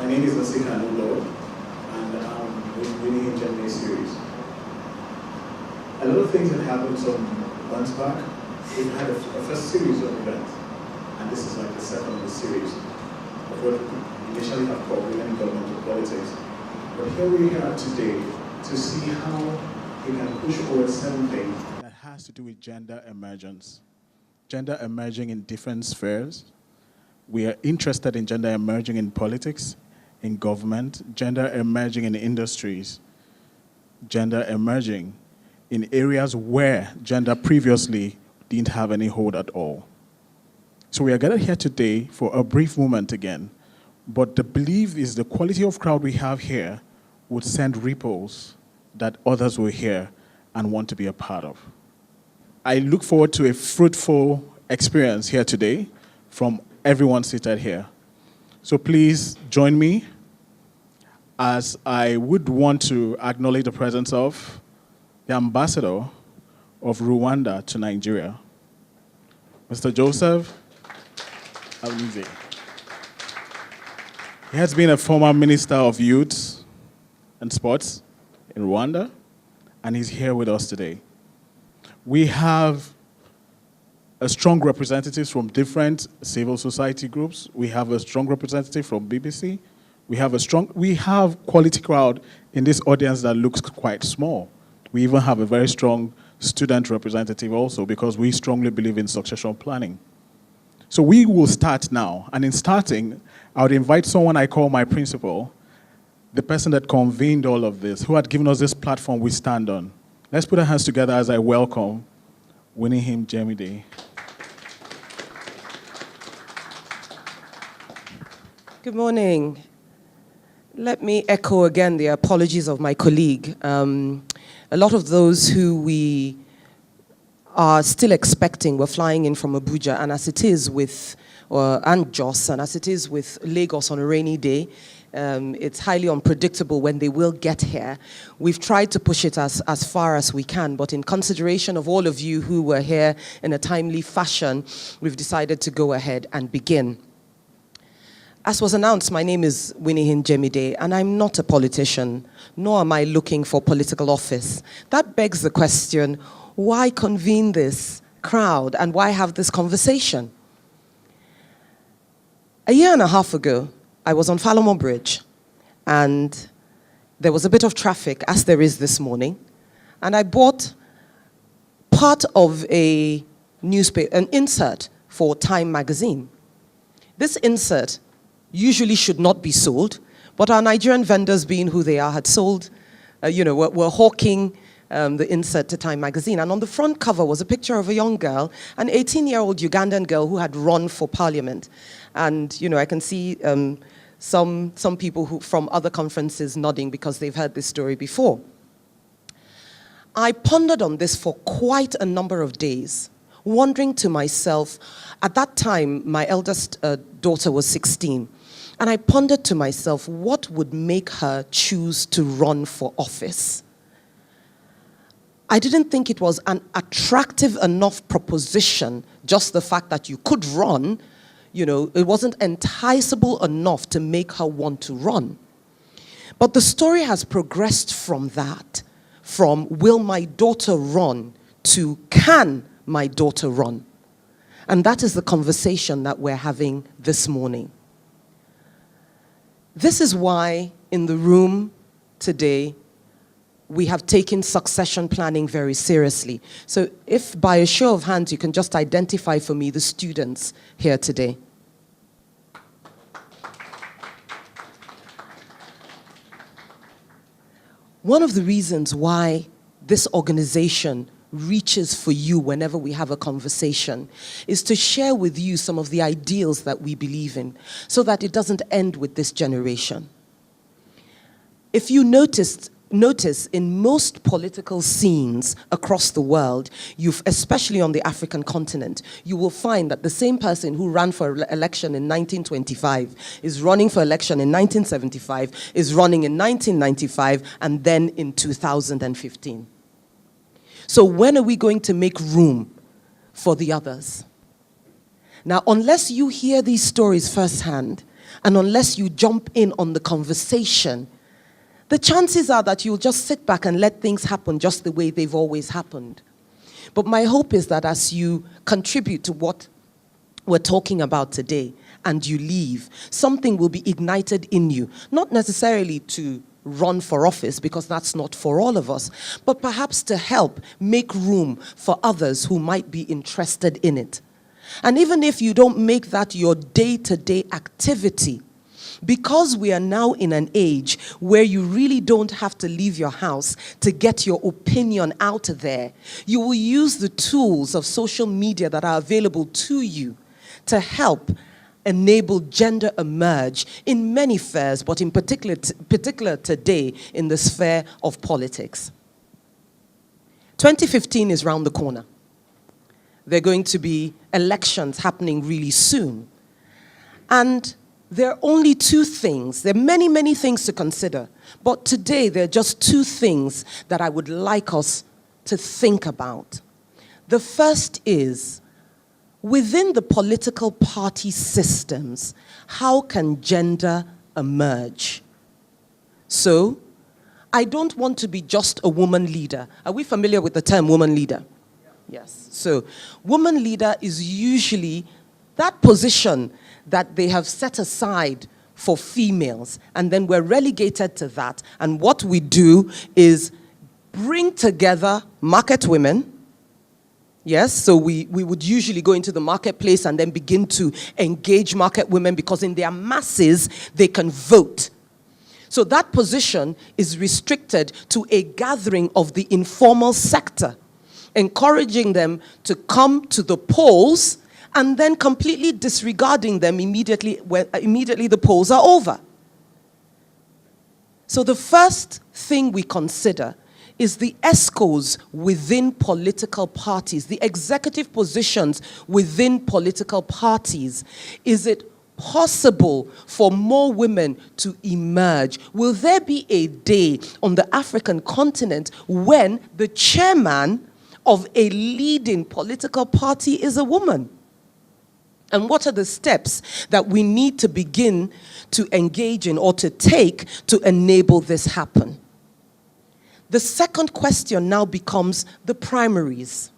My name is Nasika Anulo, and I'm with Winihin Jemide series. A lot of things had happened some months back. We've had a first series of events, and this is like the second of the series of what we initially have called Women in Governmental Politics. But here we are today to see how we can push forward something that has to do with gender emergence. Gender emerging in different spheres. We are interested in gender emerging in politics, in government, gender emerging in industries, gender emerging in areas where gender previously didn't have any hold at all. So we are gathered here today for a brief moment again, but the belief is the quality of crowd we have here would send ripples that others will hear and want to be a part of. I look forward to a fruitful experience here today from everyone seated here. So please join me as I would want to acknowledge the presence of the ambassador of Rwanda to Nigeria, Mr. Joseph Ablize. He has been a former Minister of Youth and Sports in Rwanda, and he's here with us today. We have a strong representatives from different civil society groups. We have a strong representative from BBC. We have quality crowd in this audience that looks quite small. We even have a very strong student representative also because we strongly believe in succession planning. So we will start now. And in starting, I would invite someone I call my principal, the person that convened all of this, who had given us this platform we stand on. Let's put our hands together as I welcome Winihin Jemide. Good morning. Let me echo again the apologies of my colleague. A lot of those who we are still expecting were flying in from Abuja, and as it is with, and Jos, and as it is with Lagos on a rainy day, it's highly unpredictable when they will get here. We've tried to push it as far as we can, but in consideration of all of you who were here in a timely fashion, we've decided to go ahead and begin. As was announced, my name is Winihin Jemide, and I'm not a politician, nor am I looking for political office. That begs the question, why convene this crowd and why have this conversation? A year and a half ago, I was on Falomo Bridge, and there was a bit of traffic, as there is this morning, and I bought part of a newspaper, an insert for Time magazine. This insert usually should not be sold, but our Nigerian vendors, being who they are, had sold, were hawking the insert to Time magazine. And on the front cover was a picture of a young girl, an 18-year-old Ugandan girl who had run for parliament. And, I can see some people who from other conferences nodding because they've heard this story before. I pondered on this for quite a number of days, wondering to myself, at that time, my eldest daughter was 16, and I pondered to myself, what would make her choose to run for office? I didn't think it was an attractive enough proposition, just the fact that you could run, it wasn't enticable enough to make her want to run. But the story has progressed from that, from will my daughter run, to can my daughter run? And that is the conversation that we're having this morning. This is why in the room today, we have taken succession planning very seriously. So if by a show of hands you can just identify for me the students here today. One of the reasons why this organization reaches for you whenever we have a conversation is to share with you some of the ideals that we believe in so that it doesn't end with this generation. If you notice in most political scenes across the world, especially on the African continent, you will find that the same person who ran for election in 1925 is running for election in 1975, is running in 1995, and then in 2015. So when are we going to make room for the others? Now, unless you hear these stories firsthand, and unless you jump in on the conversation, the chances are that you'll just sit back and let things happen just the way they've always happened. But my hope is that as you contribute to what we're talking about today and you leave, something will be ignited in you, not necessarily to run for office, because that's not for all of us, but perhaps to help make room for others who might be interested in it. And even if you don't make that your day-to-day activity, because we are now in an age where you really don't have to leave your house to get your opinion out there, you will use the tools of social media that are available to you to help enable gender emerge in many spheres, but in particular today in the sphere of politics. 2015 is round the corner. There are going to be elections happening really soon. And there are only two things. There are many, many things to consider. But today, there are just two things that I would like us to think about. The first is, within the political party systems, how can gender emerge? So, I don't want to be just a woman leader. Are we familiar with the term woman leader? Yes. So, woman leader is usually that position that they have set aside for females, and then we're relegated to that. And what we do is bring together market women. Yes, so we would usually go into the marketplace and then begin to engage market women, because in their masses, they can vote. So that position is restricted to a gathering of the informal sector, encouraging them to come to the polls and then completely disregarding them immediately the polls are over. So the first thing we consider is the ESCOs within political parties, the executive positions within political parties. Is it possible for more women to emerge? Will there be a day on the African continent when the chairman of a leading political party is a woman? And what are the steps that we need to begin to engage in or to take to enable this happen? The second question now becomes the primaries.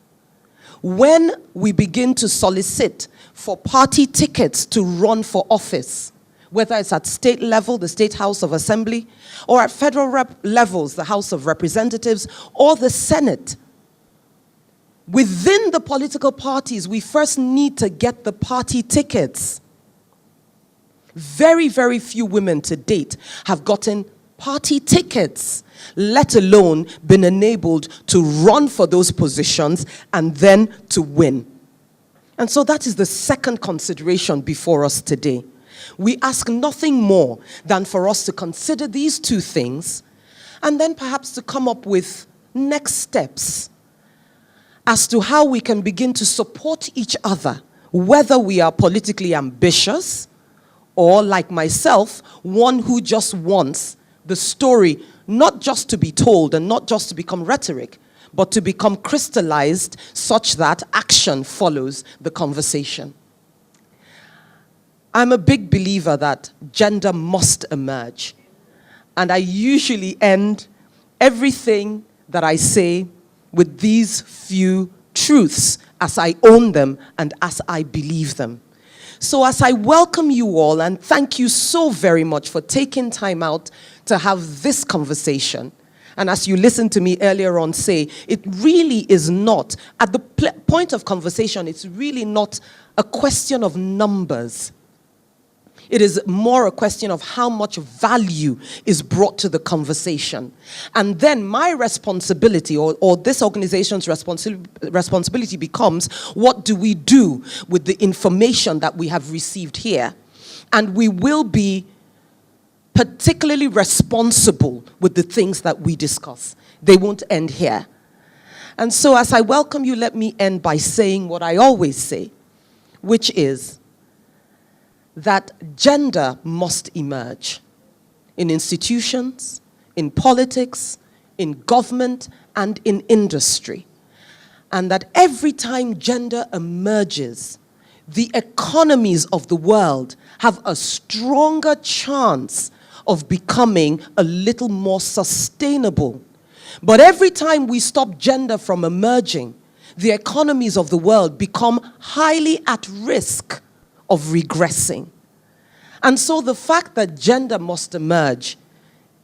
When we begin to solicit for party tickets to run for office, whether it's at state level, the State House of Assembly, or at federal levels, the House of Representatives, or the Senate, within the political parties, we first need to get the party tickets. Very, very few women to date have gotten party tickets, let alone been enabled to run for those positions and then to win. And so that is the second consideration before us today. We ask nothing more than for us to consider these two things and then perhaps to come up with next steps as to how we can begin to support each other, whether we are politically ambitious or, like myself, one who just wants the story not just to be told and not just to become rhetoric, but to become crystallized such that action follows the conversation. I'm a big believer that gender must emerge. And I usually end everything that I say with these few truths as I own them and as I believe them. So as I welcome you all, and thank you so very much for taking time out to have this conversation, and as you listened to me earlier on say, it really is not, at the point of conversation, it's really not a question of numbers. It is more a question of how much value is brought to the conversation. And then my responsibility, or this organization's responsibility becomes, what do we do with the information that we have received here? And we will be particularly responsible with the things that we discuss. They won't end here. And so as I welcome you, let me end by saying what I always say, which is that gender must emerge in institutions, in politics, in government, and in industry. And that every time gender emerges, the economies of the world have a stronger chance of becoming a little more sustainable. But every time we stop gender from emerging, the economies of the world become highly at risk of regressing. And so the fact that gender must emerge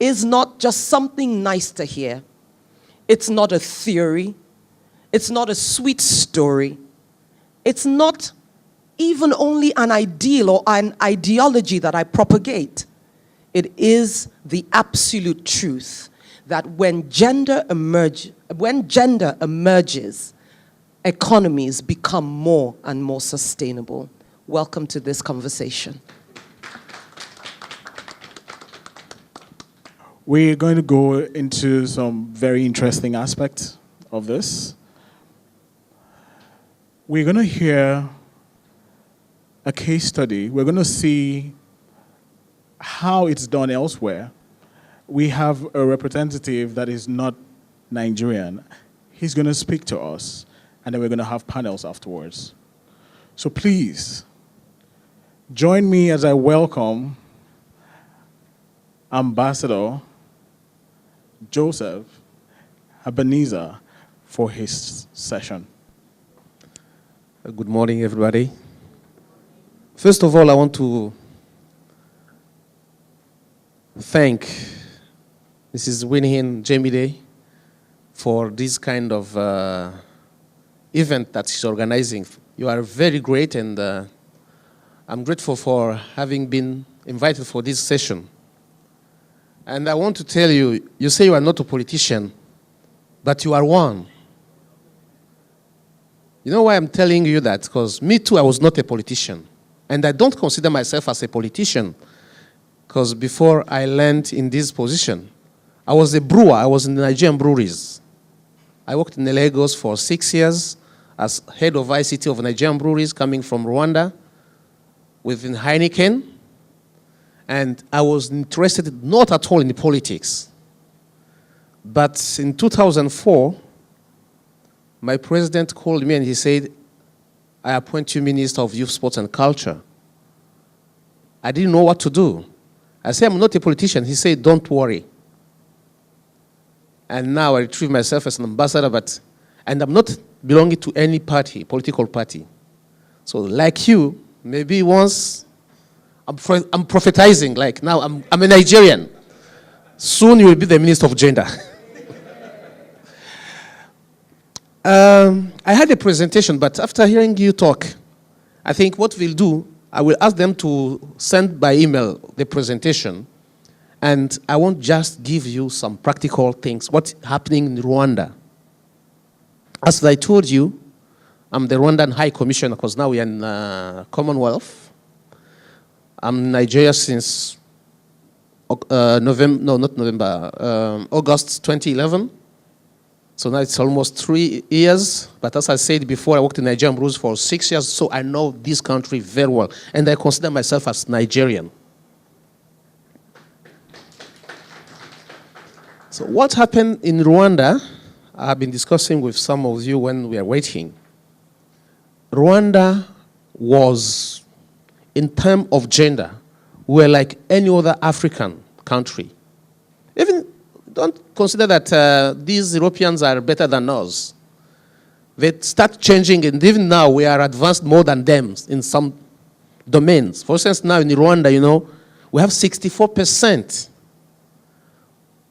is not just something nice to hear. It's not a theory. It's not a sweet story. It's not even only an ideal or an ideology that I propagate. It is the absolute truth that when gender emerges, economies become more and more sustainable. Welcome to this conversation. We're going to go into some very interesting aspects of this. We're going to hear a case study. We're going to see how it's done elsewhere. We have a representative that is not Nigerian. He's going to speak to us, and then we're going to have panels afterwards. So please, join me as I welcome Ambassador Joseph Ebenezer for his session. Good morning, everybody. First of all, I want to thank Mrs. Winihin Jemide for this kind of event that she's organizing. You are very great, and I'm grateful for having been invited for this session. And I want to tell you, you say you are not a politician, but you are one. You know why I'm telling you that? Because me too, I was not a politician. And I don't consider myself as a politician, because before I landed in this position, I was a brewer. I was in the Nigerian breweries. I worked in Lagos for 6 years as head of ICT of Nigerian breweries coming from Rwanda within Heineken. And I was interested not at all in politics. But in 2004, my president called me and he said, I appoint you Minister of Youth, Sports and Culture. I didn't know what to do. I said, I'm not a politician. He said, don't worry. And now I retrieve myself as an ambassador, and I'm not belonging to any party, political party. So like you, maybe once I'm prophetizing, like now I'm a Nigerian. Soon you will be the Minister of Gender. I had a presentation, but after hearing you talk, I think what we'll do, I will ask them to send by email the presentation, and I won't just give you some practical things, what's happening in Rwanda. As I told you, I'm the Rwandan High Commissioner, because now we are in Commonwealth. I'm in Nigeria since August 2011. So now it's almost 3 years. But as I said before, I worked in Nigerian breweries for 6 years, so I know this country very well. And I consider myself as Nigerian. So what happened in Rwanda, I've been discussing with some of you when we are waiting. Rwanda was, in terms of gender, we're like any other African country. Even don't consider that these Europeans are better than us. They start changing, and even now we are advanced more than them in some domains. For instance, now in Rwanda, you know, we have 64%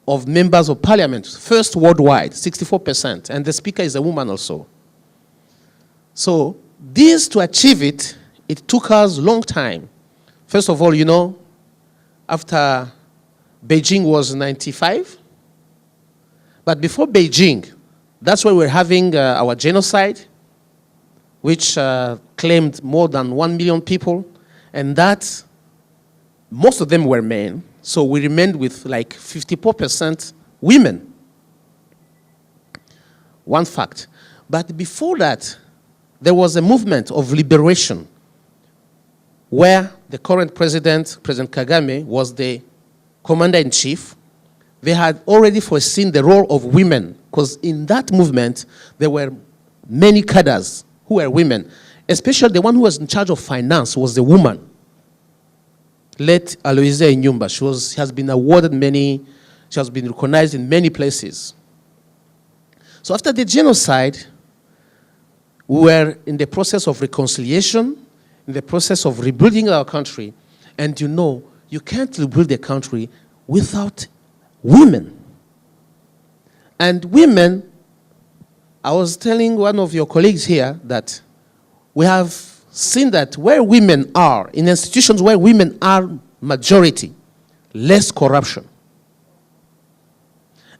of members of parliament, first worldwide, 64%, and the speaker is a woman also. So this, to achieve it, it took us a long time. First of all, you know, after Beijing was 95, but before Beijing, that's why we're having our genocide, which claimed more than 1 million people, and that most of them were men. So we remained with like 54% women. One fact. But before that, there was a movement of liberation where the current president, President Kagame, was the commander-in-chief. They had already foreseen the role of women, because in that movement, there were many cadres who were women. Especially the one who was in charge of finance was a woman. Late Aloysia Inyumba. She has been awarded she has been recognized in many places. So after the genocide, we were in the process of reconciliation, in the process of rebuilding our country. And you know, you can't rebuild the country without women. And women, I was telling one of your colleagues here that we have seen that where women are, in institutions where women are majority, less corruption.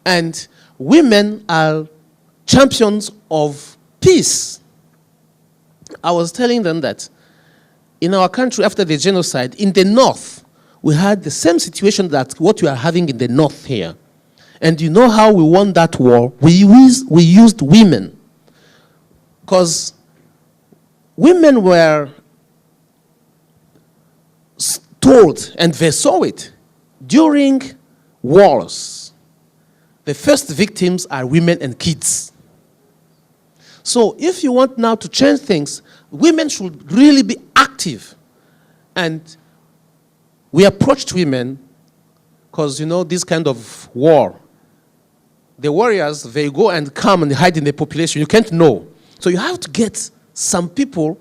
And women are champions of peace. I was telling them that in our country after the genocide, in the north, we had the same situation that what we are having in the north here. And you know how we won that war? We used women. Because women were told, and they saw it, during wars, the first victims are women and kids. So if you want now to change things, women should really be active. And we approached women because, you know, this kind of war, the warriors, they go and come and hide in the population. You can't know. So you have to get some people,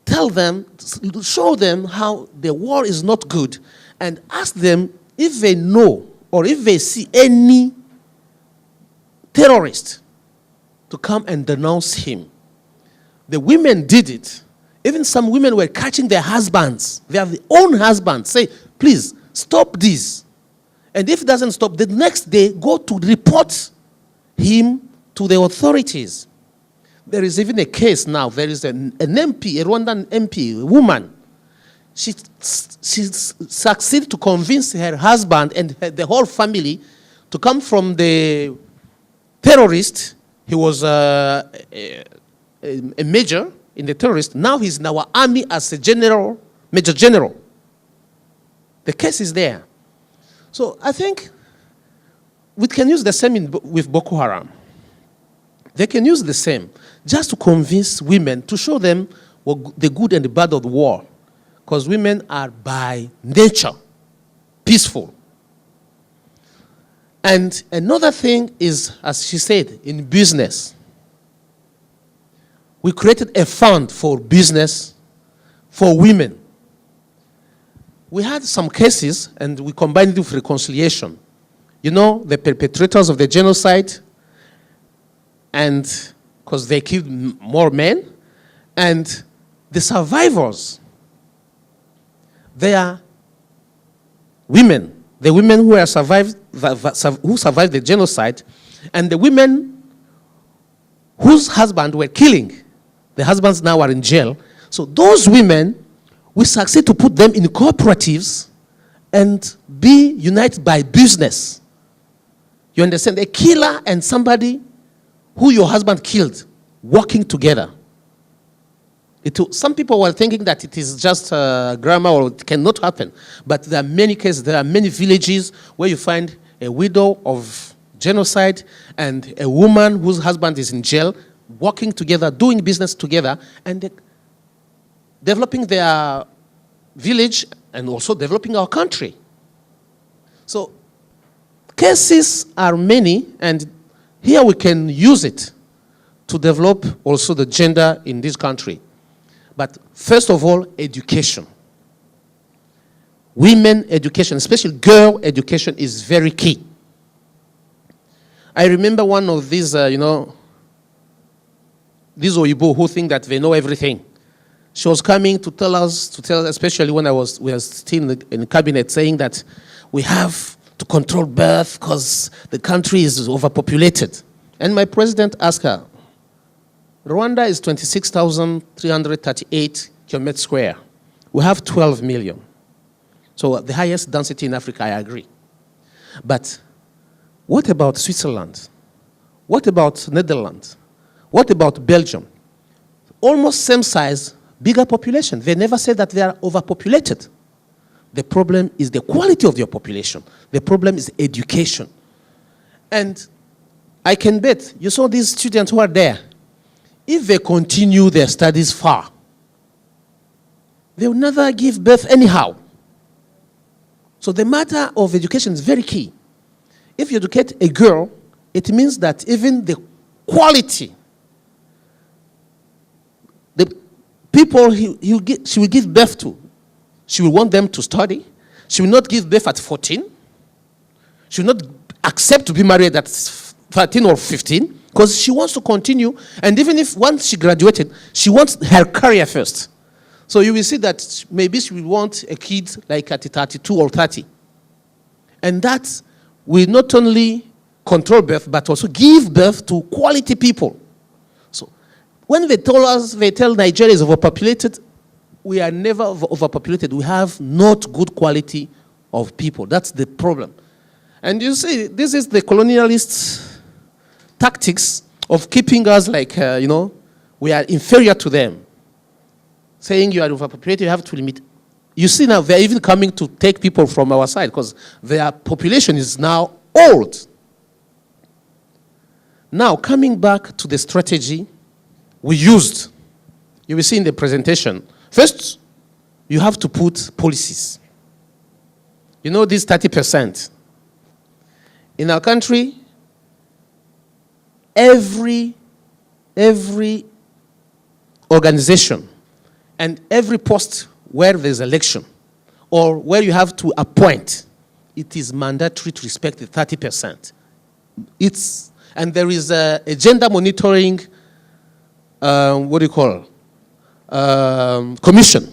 tell them, show them how the war is not good, and ask them if they know or if they see any terrorist to come and denounce him. The women did it. Even some women were catching their husbands, their own husbands, say, please, stop this. And if it doesn't stop, the next day, go to report him to the authorities. There is even a case now. There is an MP, a Rwandan MP, a woman. She succeeded to convince her husband and the whole family to come from the terrorist. He was a major in the terrorist. Now he's in our army as a general, major general. The case is there. So I think we can use the same with Boko Haram. They can use the same, just to convince women, to show them the good and the bad of the war. Because women are by nature peaceful. And another thing is, as she said, in business. We created a fund for business for women. We had some cases, and we combined it with reconciliation. You know, the perpetrators of the genocide, and because they killed more men, and the survivors, they are women. The women who survived the genocide, and the women whose husbands were killing. The husbands now are in jail. So those women, we succeed to put them in cooperatives and be united by business. You understand? A killer and somebody who your husband killed, working together. Some people were thinking that it is just grammar or it cannot happen. But there are many cases, there are many villages where you find a widow of genocide and a woman whose husband is in jail, working together, doing business together, and developing their village and also developing our country. So cases are many, and here we can use it to develop also the gender in this country. But first of all, education. women education, especially girl education, is very key. I remember one of these, these Oyibo who think that they know everything. She was coming to tell us, especially when we were still in the cabinet, saying that we have to control birth because the country is overpopulated. And my president asked her, Rwanda is 26,338 kilometers square. We have 12 million. So the highest density in Africa, I agree. But what about Switzerland? What about Netherlands? What about Belgium? Almost same size, bigger population. They never say that they are overpopulated. The problem is the quality of your population. The problem is education. And I can bet, you saw these students who are there, if they continue their studies far, they will never give birth anyhow. So the matter of education is very key. If you educate a girl, it means that even the quality, the people she will give birth to, she will want them to study. She will not give birth at 14. She will not accept to be married at 13 or 15 because she wants to continue. And even if once she graduated, she wants her career first. So you will see that maybe she will want a kid like at 32 or 30. And that will not only control birth, but also give birth to quality people. So when they tell Nigeria is overpopulated, we are never overpopulated. We have not good quality of people. That's the problem. And you see, this is the colonialist tactics of keeping us like, we are inferior to them. Saying you are overpopulated, you have to limit. You see now, they're even coming to take people from our side because their population is now old. Now, coming back to the strategy we used, you will see in the presentation. First, you have to put policies. You know this 30%. In our country, every organization and every post where there's election or where you have to appoint, it is mandatory to respect the 30%. And there is a gender monitoring, commission,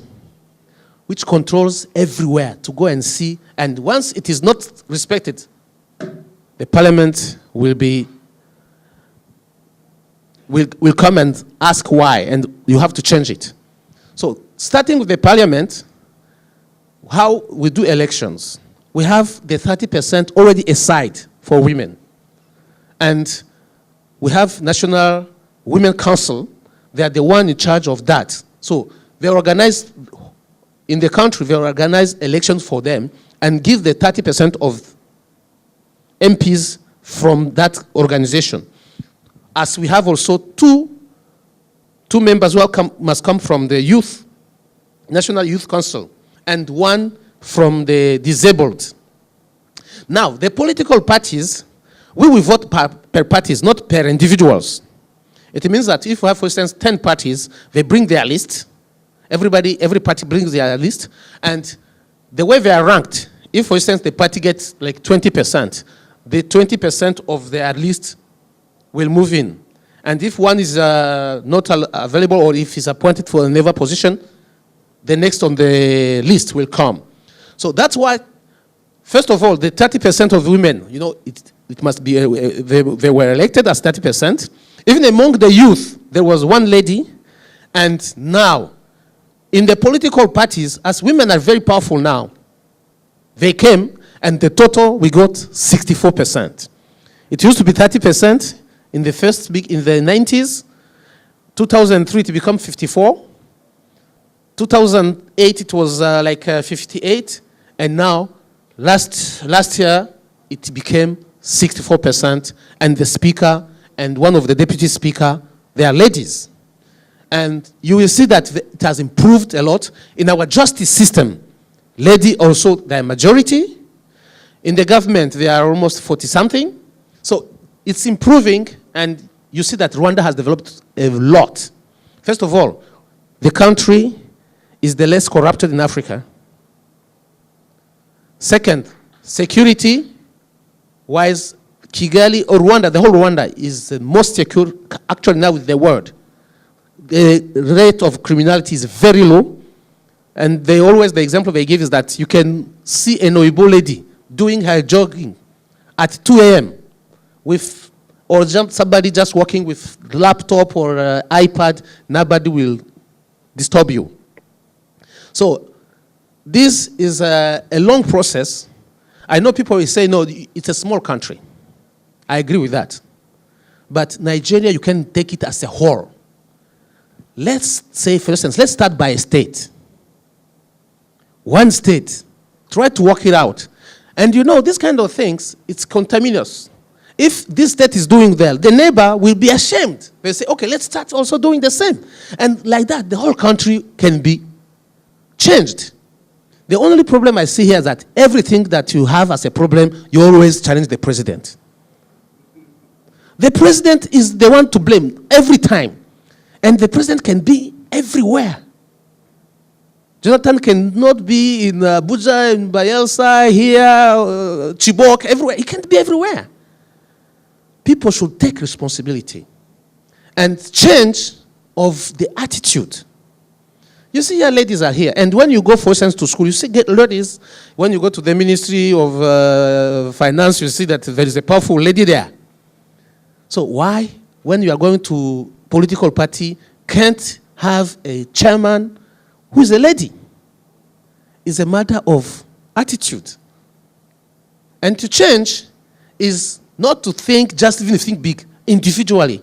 which controls everywhere to go and see. And once it is not respected, the parliament will come and ask why, and you have to change it. So starting with the parliament, how we do elections, we have the 30% already aside for women. And we have National Women Council. They are the one in charge of that. So they organize, in the country, they organize elections for them and give the 30% of MPs from that organization. As we have also two members who must come from the National Youth Council, and one from the disabled. Now, the political parties, we will vote per parties, not per individuals. It means that if we have, for instance, 10 parties, they bring their list. Every party brings their list. And the way they are ranked, if, for instance, the party gets like 20%, the 20% of their list will move in. And if one is not available or if he's appointed for another position, the next on the list will come. So that's why, first of all, the 30% of women, it must be, they were elected as 30%. Even among the youth, there was one lady. And now, in the political parties, as women are very powerful now, they came, and the total, we got 64%. It used to be 30% in the in the 90s, 2003 to become 54, 2008 it was 58, and now last year it became 64%, and the speaker and one of the deputy speaker, they are ladies. And you will see that it has improved a lot. In our justice system, lady also, they are majority. In the government, they are almost 40-something. So it's improving, and you see that Rwanda has developed a lot. First of all, the country is the less corrupted in Africa. Second, security-wise, Kigali or Rwanda, the whole Rwanda is the most secure, actually now with the world. The rate of criminality is very low. And they always, the example they give is that you can see an Oibo lady doing her jogging at 2 a.m. with, or somebody just walking with laptop or iPad, nobody will disturb you. So this is a long process. I know people will say, no, it's a small country. I agree with that. But Nigeria, you can take it as a whole. Let's say, for instance, let's start by a state. One state. Try to work it out. And you know, these kind of things, it's contaminous. If this state is doing well, the neighbor will be ashamed. They say, okay, let's start also doing the same. And like that, the whole country can be changed. The only problem I see here is that everything that you have as a problem, you always challenge the president. The president is the one to blame every time. And the president can be everywhere. Jonathan cannot be in Abuja, in Bayelsa, here, Chibok, everywhere. He can't be everywhere. People should take responsibility and change of the attitude. You see, your ladies are here. And when you go, for instance, to school, you see ladies. When you go to the Ministry of Finance, you see that there is a powerful lady there. So why, when you are going to political party, can't have a chairman who is a lady? It's a matter of attitude. And to change is not to think, just even think big, individually.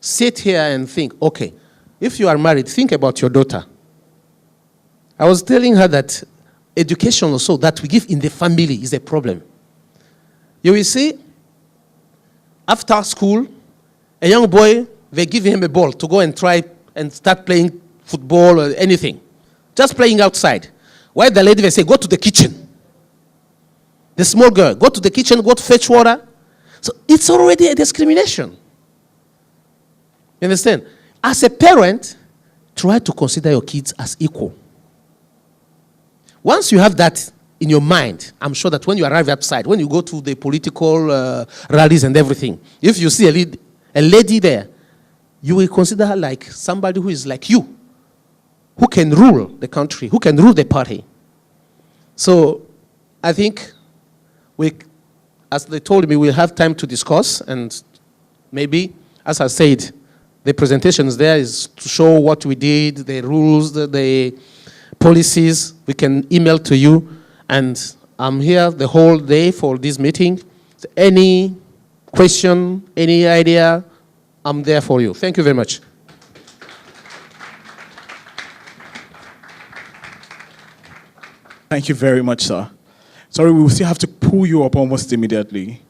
Sit here and think, okay, if you are married, think about your daughter. I was telling her that education also that we give in the family is a problem. You will see, after school, a young boy, they give him a ball to go and try and start playing football or anything. Just playing outside. While the lady, they say, go to the kitchen. The small girl, go to the kitchen, go to fetch water. So it's already a discrimination. You understand? As a parent, try to consider your kids as equal. Once you have that in your mind, I'm sure that when you arrive outside, when you go to the political rallies and everything, if you see a lady there, you will consider her like somebody who is like you, who can rule the country, who can rule the party. So I think as they told me, we'll have time to discuss, and maybe, as I said, the presentations there is to show what we did, the rules, the policies. We can email to you, and I'm here the whole day for this meeting. So any question, any idea, I'm there for you. Thank you very much. Thank you very much, sir. Sorry, we will still have to pull you up almost immediately.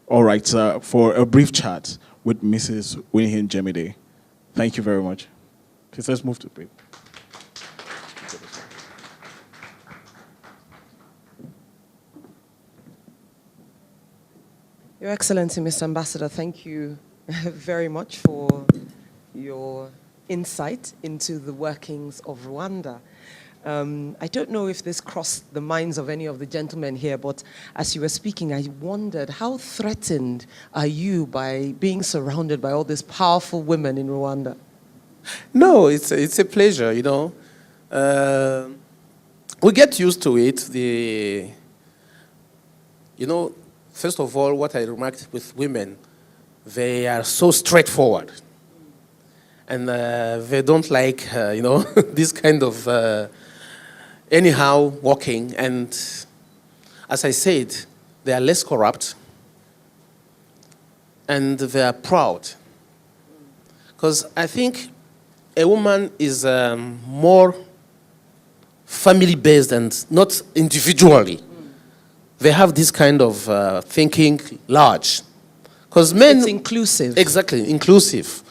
All right, sir, for a brief chat with Mrs. Winihin Jemide. Thank you very much. Please, let's move to brief. Your Excellency, Mr. Ambassador, thank you very much for your insight into the workings of Rwanda. I don't know if this crossed the minds of any of the gentlemen here, but as you were speaking, I wondered, how threatened are you by being surrounded by all these powerful women in Rwanda? No, it's a pleasure, you know. We get used to it. First of all, what I remarked with women, they are so straightforward. And they don't like, this kind of anyhow walking. And as I said, they are less corrupt. And they are proud. Because I think a woman is more family-based and not individually. They have this kind of thinking large. Because men... It's inclusive. Exactly, inclusive.